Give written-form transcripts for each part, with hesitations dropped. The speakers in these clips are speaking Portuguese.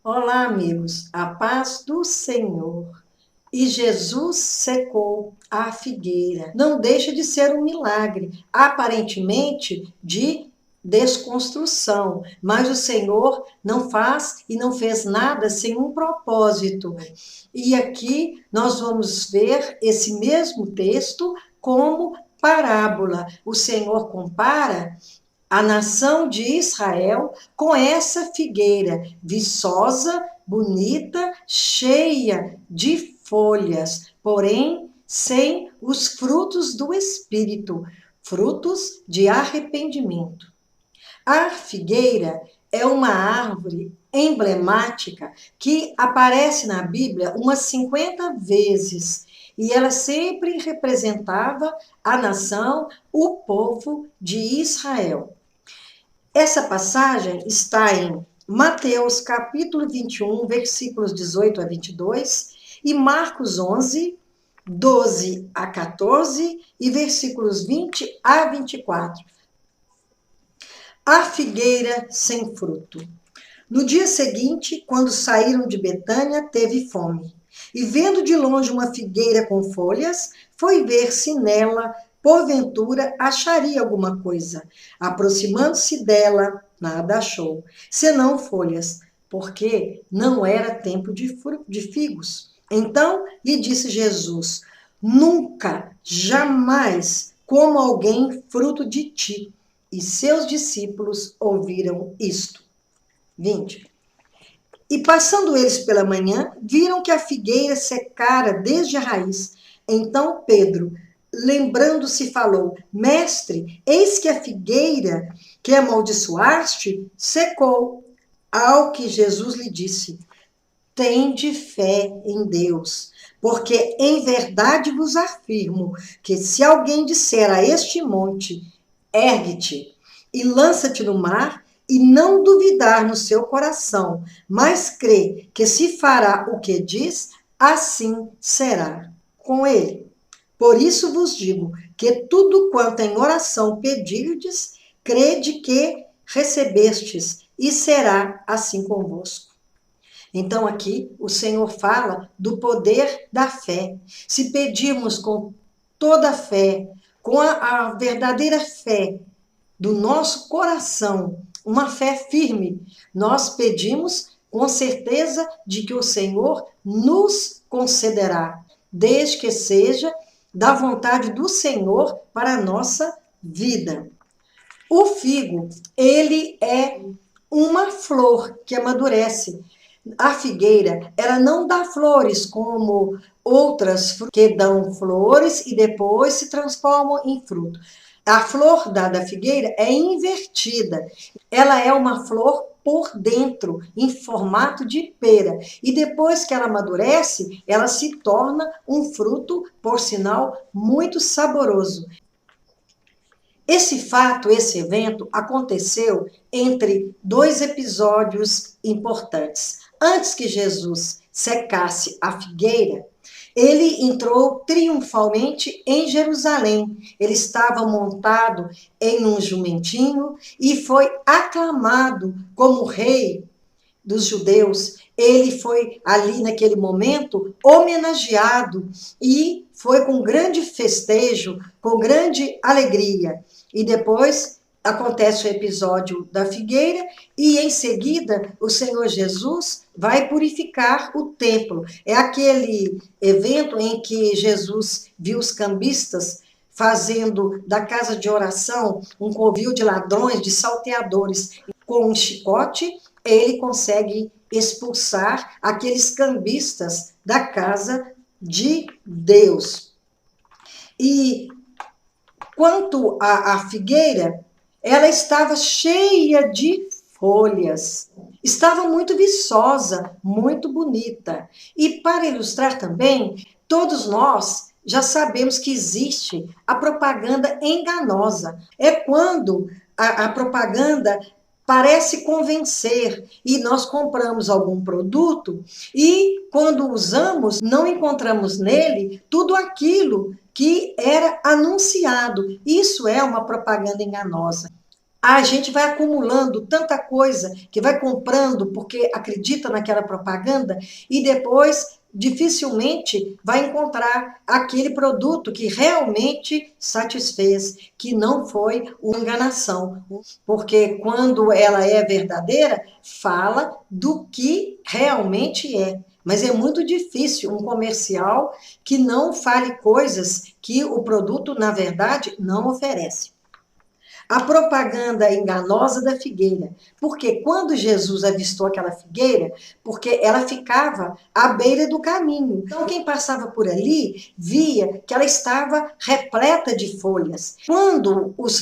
Olá, amigos, a paz do Senhor. E Jesus secou a figueira. Não deixa de ser um milagre, aparentemente de desconstrução, mas o Senhor não faz e não fez nada sem um propósito. E aqui nós vamos ver esse mesmo texto como parábola. O Senhor compara a nação de Israel com essa figueira viçosa, bonita, cheia de folhas, porém sem os frutos do Espírito, frutos de arrependimento. A figueira é uma árvore emblemática que aparece na Bíblia umas 50 vezes e ela sempre representava a nação, o povo de Israel. Essa passagem está em Mateus capítulo 21, versículos 18 a 22, e Marcos 11, 12 a 14 e versículos 20 a 24. A figueira sem fruto. No dia seguinte, quando saíram de Betânia, teve fome. E vendo de longe uma figueira com folhas, foi ver se nela, porventura, acharia alguma coisa. Aproximando-se dela, nada achou, senão folhas, porque não era tempo de figos. Então lhe disse Jesus: Nunca, jamais como alguém fruto de ti. E seus discípulos ouviram isto. 20. E passando eles pela manhã, viram que a figueira secara desde a raiz. Então Pedro, lembrando-se, falou: Mestre, eis que a figueira que amaldiçoaste secou. Ao que Jesus lhe disse: Tende fé em Deus, porque em verdade vos afirmo que se alguém disser a este monte: ergue-te e lança-te no mar, e não duvidar no seu coração, mas crê que se fará o que diz, assim será com ele. Por isso vos digo que tudo quanto em oração pedirdes, crede que recebestes, e será assim convosco. Então aqui o Senhor fala do poder da fé. Se pedirmos com toda a fé, com a verdadeira fé do nosso coração, uma fé firme, nós pedimos com certeza de que o Senhor nos concederá, desde que seja da vontade do Senhor para a nossa vida. O figo, ele é uma flor que amadurece. A figueira, ela não dá flores como outras que dão flores e depois se transformam em fruto. A flor da figueira é invertida. Ela é uma flor por dentro, em formato de pera. E depois que ela amadurece, ela se torna um fruto, por sinal, muito saboroso. Esse fato, esse evento, aconteceu entre dois episódios importantes. Antes que Jesus secasse a figueira, ele entrou triunfalmente em Jerusalém. Ele estava montado em um jumentinho e foi aclamado como rei dos judeus. Ele foi ali naquele momento homenageado e foi com grande festejo, com grande alegria. E depois acontece o episódio da figueira e em seguida o Senhor Jesus vai purificar o templo. É aquele evento em que Jesus viu os cambistas fazendo da casa de oração um covil de ladrões, de salteadores. Com um chicote, ele consegue expulsar aqueles cambistas da casa de Deus. E quanto à figueira, ela estava cheia de folhas, estava muito viçosa, muito bonita. E para ilustrar também, todos nós já sabemos que existe a propaganda enganosa. É quando a propaganda parece convencer e nós compramos algum produto e quando usamos não encontramos nele tudo aquilo que era anunciado. Isso é uma propaganda enganosa. A gente vai acumulando tanta coisa que vai comprando porque acredita naquela propaganda e depois dificilmente vai encontrar aquele produto que realmente satisfez, que não foi uma enganação. Porque quando ela é verdadeira, fala do que realmente é. Mas é muito difícil um comercial que não fale coisas que o produto, na verdade, não oferece. A propaganda enganosa da figueira. Porque quando Jesus avistou aquela figueira, porque ela ficava à beira do caminho. Então, quem passava por ali via que ela estava repleta de folhas. Quando os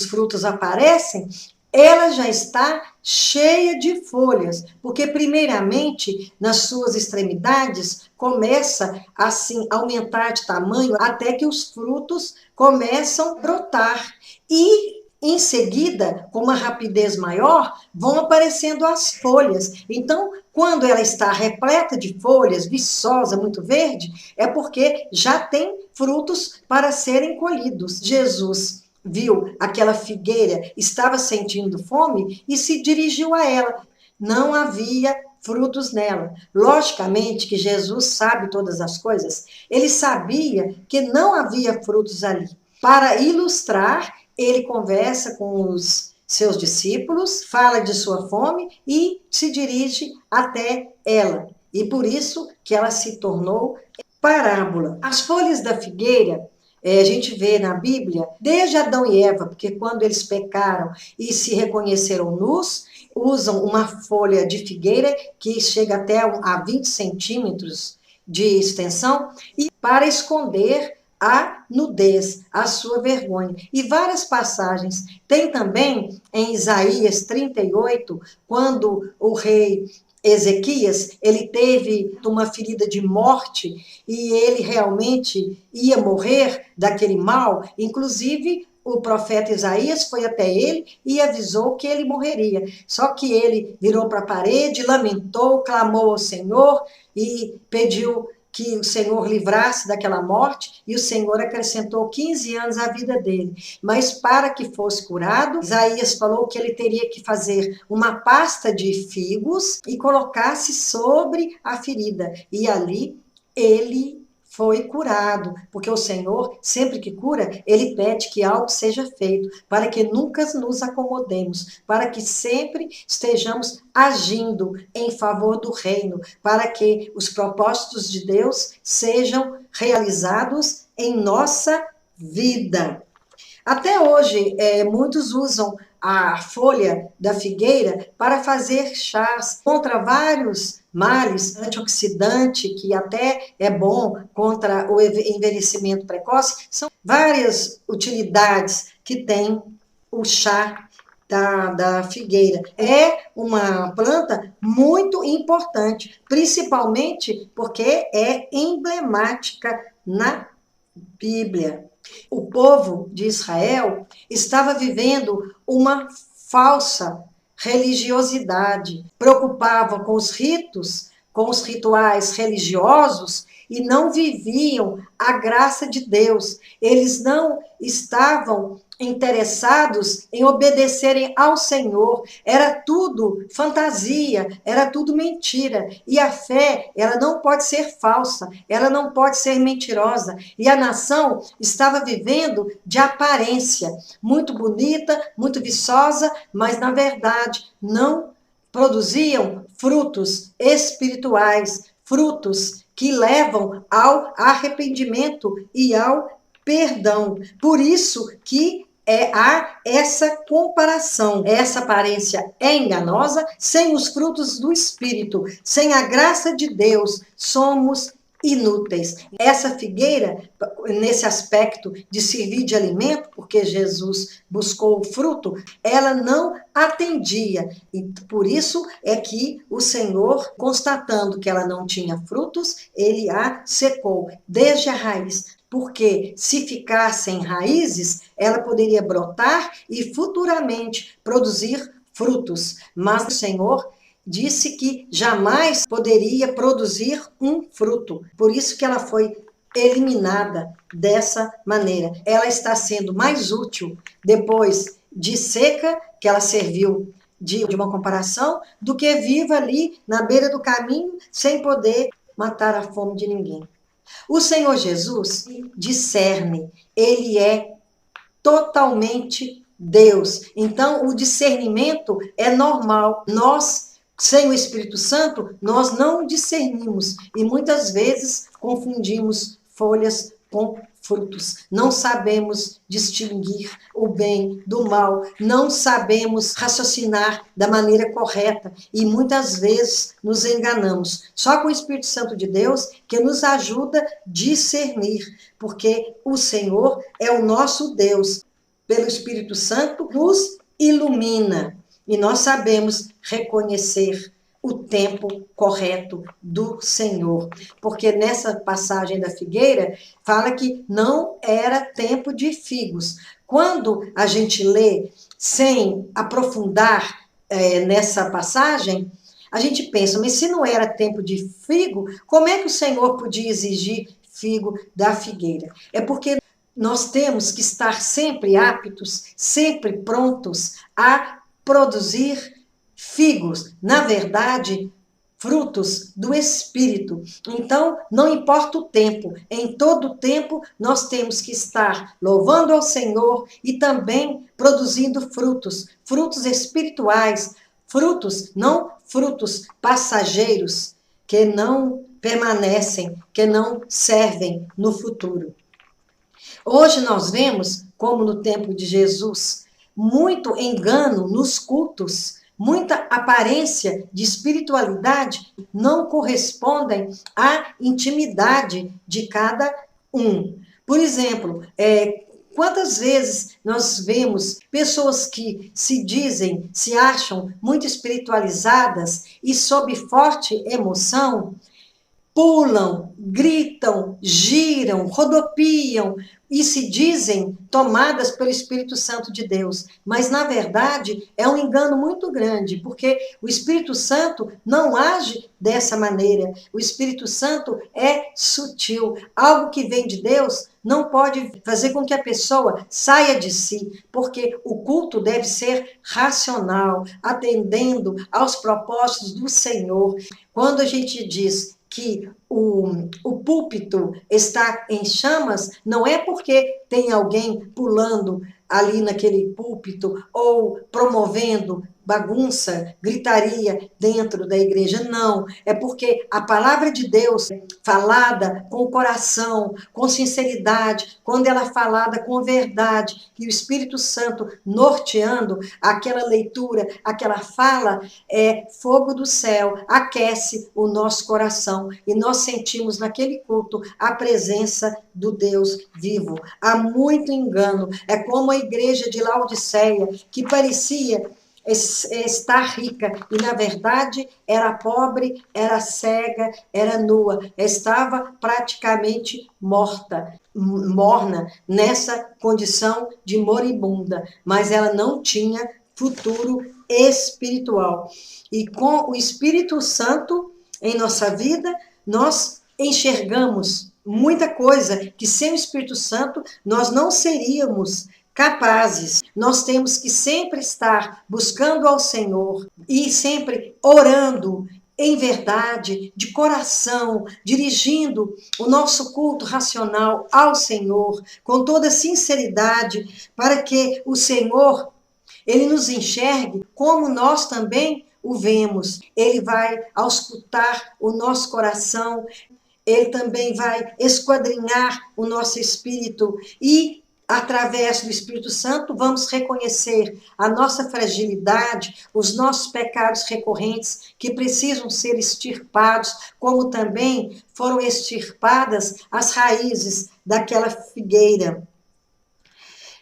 frutos aparecem, ela já está cheia de folhas, porque primeiramente nas suas extremidades começa assim a aumentar de tamanho até que os frutos começam a brotar e em seguida, com uma rapidez maior, vão aparecendo as folhas. Então, quando ela está repleta de folhas, viçosa, muito verde, é porque já tem frutos para serem colhidos. Jesus viu aquela figueira, estava sentindo fome e se dirigiu a ela. Não havia frutos nela. Logicamente que Jesus sabe todas as coisas, ele sabia que não havia frutos ali. Para ilustrar, ele conversa com os seus discípulos, fala de sua fome e se dirige até ela. E por isso que ela se tornou parábola. As folhas da figueira, a gente vê na Bíblia, desde Adão e Eva, porque quando eles pecaram e se reconheceram nus, usam uma folha de figueira que chega até a 20 centímetros de extensão, e para esconder a nudez, a sua vergonha. E várias passagens. Tem também em Isaías 38, quando o rei Ezequias, ele teve uma ferida de morte e ele realmente ia morrer daquele mal, inclusive o profeta Isaías foi até ele e avisou que ele morreria. Só que ele virou para a parede, lamentou, clamou ao Senhor e pediu que o Senhor livrasse daquela morte, e o Senhor acrescentou 15 anos à vida dele. Mas para que fosse curado, Isaías falou que ele teria que fazer uma pasta de figos e colocasse sobre a ferida. E ali ele foi curado, porque o Senhor, sempre que cura, ele pede que algo seja feito, para que nunca nos acomodemos, para que sempre estejamos agindo em favor do reino, para que os propósitos de Deus sejam realizados em nossa vida. Até hoje, muitos usam a folha da figueira para fazer chás contra vários males, antioxidante, que até é bom contra o envelhecimento precoce. São várias utilidades que tem o chá da figueira. É uma planta muito importante, principalmente porque é emblemática na Bíblia. O povo de Israel estava vivendo uma falsa religiosidade, preocupava com os ritos, com os rituais religiosos e não viviam a graça de Deus. Eles não estavam interessados em obedecerem ao Senhor. Era tudo fantasia, era tudo mentira. E a fé, ela não pode ser falsa, ela não pode ser mentirosa. E a nação estava vivendo de aparência, muito bonita, muito viçosa, mas na verdade não produziam frutos espirituais, frutos que levam ao arrependimento e ao perdão. Por isso que há essa comparação. Essa aparência é enganosa, sem os frutos do Espírito, sem a graça de Deus, somos inúteis. Essa figueira, nesse aspecto de servir de alimento, porque Jesus buscou o fruto, ela não atendia. E por isso é que o Senhor, constatando que ela não tinha frutos, ele a secou desde a raiz. Porque se ficassem raízes, ela poderia brotar e futuramente produzir frutos. Mas o Senhor disse que jamais poderia produzir um fruto. Por isso que ela foi eliminada dessa maneira. Ela está sendo mais útil depois de seca, que ela serviu de uma comparação, do que viva ali na beira do caminho, sem poder matar a fome de ninguém. O Senhor Jesus discerne, ele é totalmente Deus. Então, o discernimento é normal. Nós, sem o Espírito Santo, nós não discernimos e muitas vezes confundimos folhas com frutos. Não sabemos distinguir o bem do mal, não sabemos raciocinar da maneira correta e muitas vezes nos enganamos. Só com o Espírito Santo de Deus que nos ajuda a discernir, porque o Senhor é o nosso Deus. Pelo Espírito Santo nos ilumina e nós sabemos reconhecer o tempo correto do Senhor. Porque nessa passagem da figueira, fala que não era tempo de figos. Quando a gente lê sem aprofundar nessa passagem, a gente pensa, mas se não era tempo de figo, como é que o Senhor podia exigir figo da figueira? É porque nós temos que estar sempre aptos, sempre prontos a produzir figos, na verdade, frutos do Espírito. Então, não importa o tempo, em todo o tempo nós temos que estar louvando ao Senhor e também produzindo frutos, frutos espirituais, frutos, não frutos passageiros, que não permanecem, que não servem no futuro. Hoje nós vemos, como no tempo de Jesus, muito engano nos cultos, muita aparência de espiritualidade não correspondem à intimidade de cada um. Por exemplo, quantas vezes nós vemos pessoas que se dizem, se acham muito espiritualizadas e sob forte emoção, pulam, gritam, giram, rodopiam e se dizem tomadas pelo Espírito Santo de Deus. Mas, na verdade, é um engano muito grande, porque o Espírito Santo não age dessa maneira. O Espírito Santo é sutil. Algo que vem de Deus não pode fazer com que a pessoa saia de si, porque o culto deve ser racional, atendendo aos propósitos do Senhor. Quando a gente diz que o púlpito está em chamas, não é porque tem alguém pulando ali naquele púlpito ou promovendo bagunça, gritaria dentro da igreja, não. É porque a palavra de Deus, falada com o coração, com sinceridade, quando ela é falada com verdade, e o Espírito Santo norteando aquela leitura, aquela fala, é fogo do céu, aquece o nosso coração, e nós sentimos naquele culto a presença do Deus vivo. Há muito engano, é como a igreja de Laodiceia, que parecia estar rica, e na verdade era pobre, era cega, era nua, estava praticamente morna, nessa condição de moribunda, mas ela não tinha futuro espiritual. E com o Espírito Santo em nossa vida, nós enxergamos muita coisa que sem o Espírito Santo nós não seríamos capazes. Nós temos que sempre estar buscando ao Senhor e sempre orando em verdade, de coração, dirigindo o nosso culto racional ao Senhor, com toda sinceridade, para que o Senhor, ele nos enxergue como nós também o vemos. Ele vai auscultar o nosso coração, ele também vai esquadrinhar o nosso espírito e através do Espírito Santo, vamos reconhecer a nossa fragilidade, os nossos pecados recorrentes que precisam ser extirpados, como também foram extirpadas as raízes daquela figueira.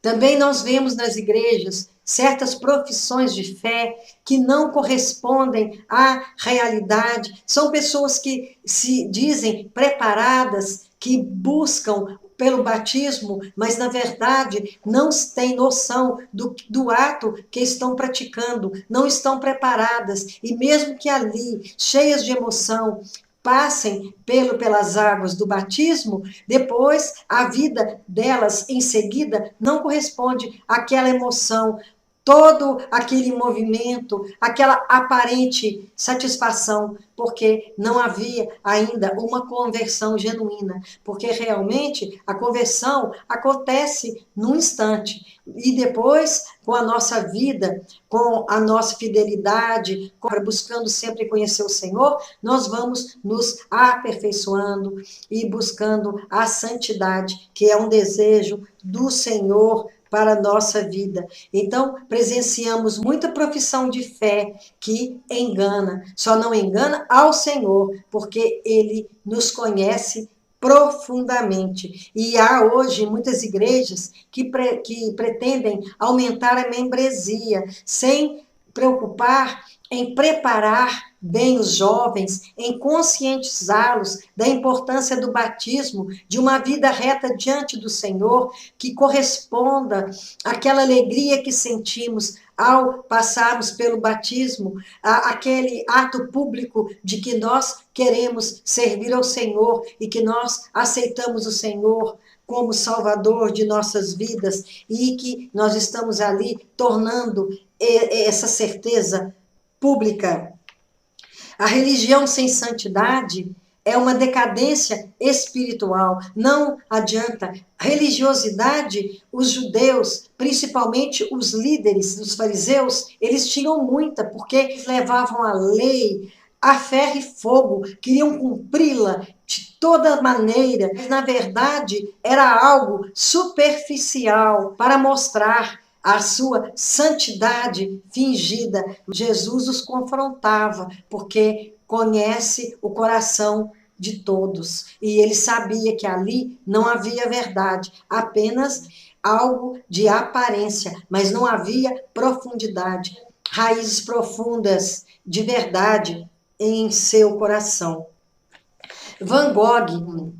Também nós vemos nas igrejas certas profissões de fé que não correspondem à realidade. São pessoas que se dizem preparadas, que buscam pelo batismo, mas na verdade não têm noção do ato que estão praticando, não estão preparadas, e mesmo que ali, cheias de emoção, passem pelas águas do batismo, depois a vida delas em seguida não corresponde àquela emoção, todo aquele movimento, aquela aparente satisfação, porque não havia ainda uma conversão genuína, porque realmente a conversão acontece num instante, e depois, com a nossa vida, com a nossa fidelidade, buscando sempre conhecer o Senhor, nós vamos nos aperfeiçoando e buscando a santidade, que é um desejo do Senhor para a nossa vida. Então, presenciamos muita profissão de fé que engana, só não engana ao Senhor, porque Ele nos conhece profundamente. E há hoje muitas igrejas que pretendem aumentar a membresia, sem preocupar em preparar bem os jovens, em conscientizá-los da importância do batismo, de uma vida reta diante do Senhor, que corresponda àquela alegria que sentimos ao passarmos pelo batismo, aquele ato público de que nós queremos servir ao Senhor e que nós aceitamos o Senhor como Salvador de nossas vidas e que nós estamos ali tornando essa certeza pública. A religião sem santidade é uma decadência espiritual. Não adianta. Religiosidade, os judeus, principalmente os líderes, os fariseus, eles tinham muita, porque eles levavam a lei a ferro e fogo, queriam cumpri-la de toda maneira. Mas, na verdade, era algo superficial para mostrar a sua santidade fingida. Jesus os confrontava, porque conhece o coração de todos. E ele sabia que ali não havia verdade, apenas algo de aparência, mas não havia profundidade, raízes profundas de verdade em seu coração. Van Gogh,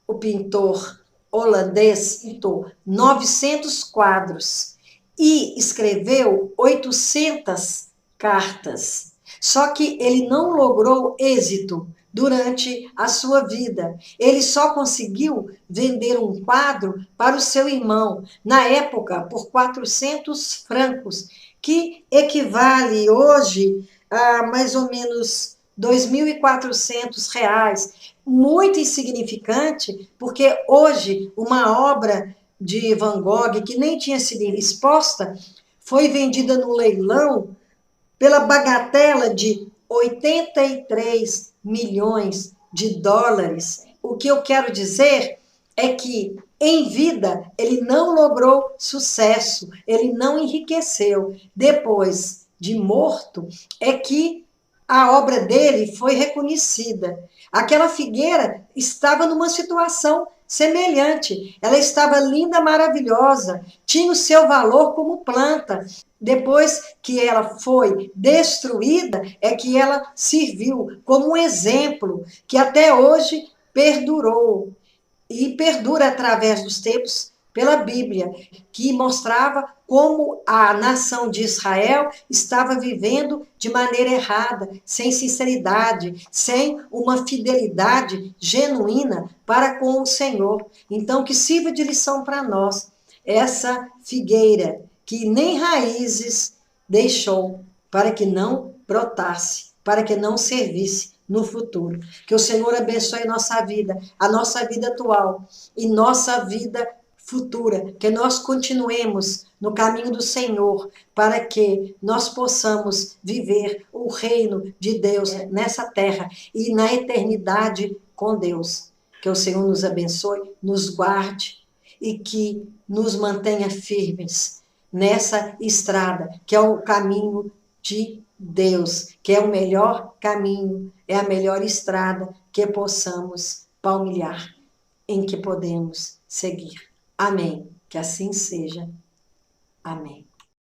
o pintor holandês, pintou 900 quadros e escreveu 800 cartas. Só que ele não logrou êxito durante a sua vida. Ele só conseguiu vender um quadro para o seu irmão, na época, por 400 francos, que equivale hoje a mais ou menos R$ 2.400. Muito insignificante, porque hoje uma obra de Van Gogh, que nem tinha sido exposta, foi vendida no leilão pela bagatela de 83 milhões de dólares. O que eu quero dizer é que, em vida, ele não logrou sucesso, ele não enriqueceu. Depois de morto, é que a obra dele foi reconhecida. Aquela figueira estava numa situação semelhante. Ela estava linda, maravilhosa, tinha o seu valor como planta. Depois que ela foi destruída, é que ela serviu como um exemplo que até hoje perdurou e perdura através dos tempos pela Bíblia, que mostrava como a nação de Israel estava vivendo de maneira errada, sem sinceridade, sem uma fidelidade genuína para com o Senhor. Então, que sirva de lição para nós essa figueira que nem raízes deixou, para que não brotasse, para que não servisse no futuro. Que o Senhor abençoe nossa vida, a nossa vida atual e nossa vida futura, que nós continuemos no caminho do Senhor, para que nós possamos viver o reino de Deus nessa terra e na eternidade com Deus. Que o Senhor nos abençoe, nos guarde e que nos mantenha firmes nessa estrada, que é o caminho de Deus, que é o melhor caminho, é a melhor estrada que possamos palmilhar, em que podemos seguir. Amém. Que assim seja. Amém.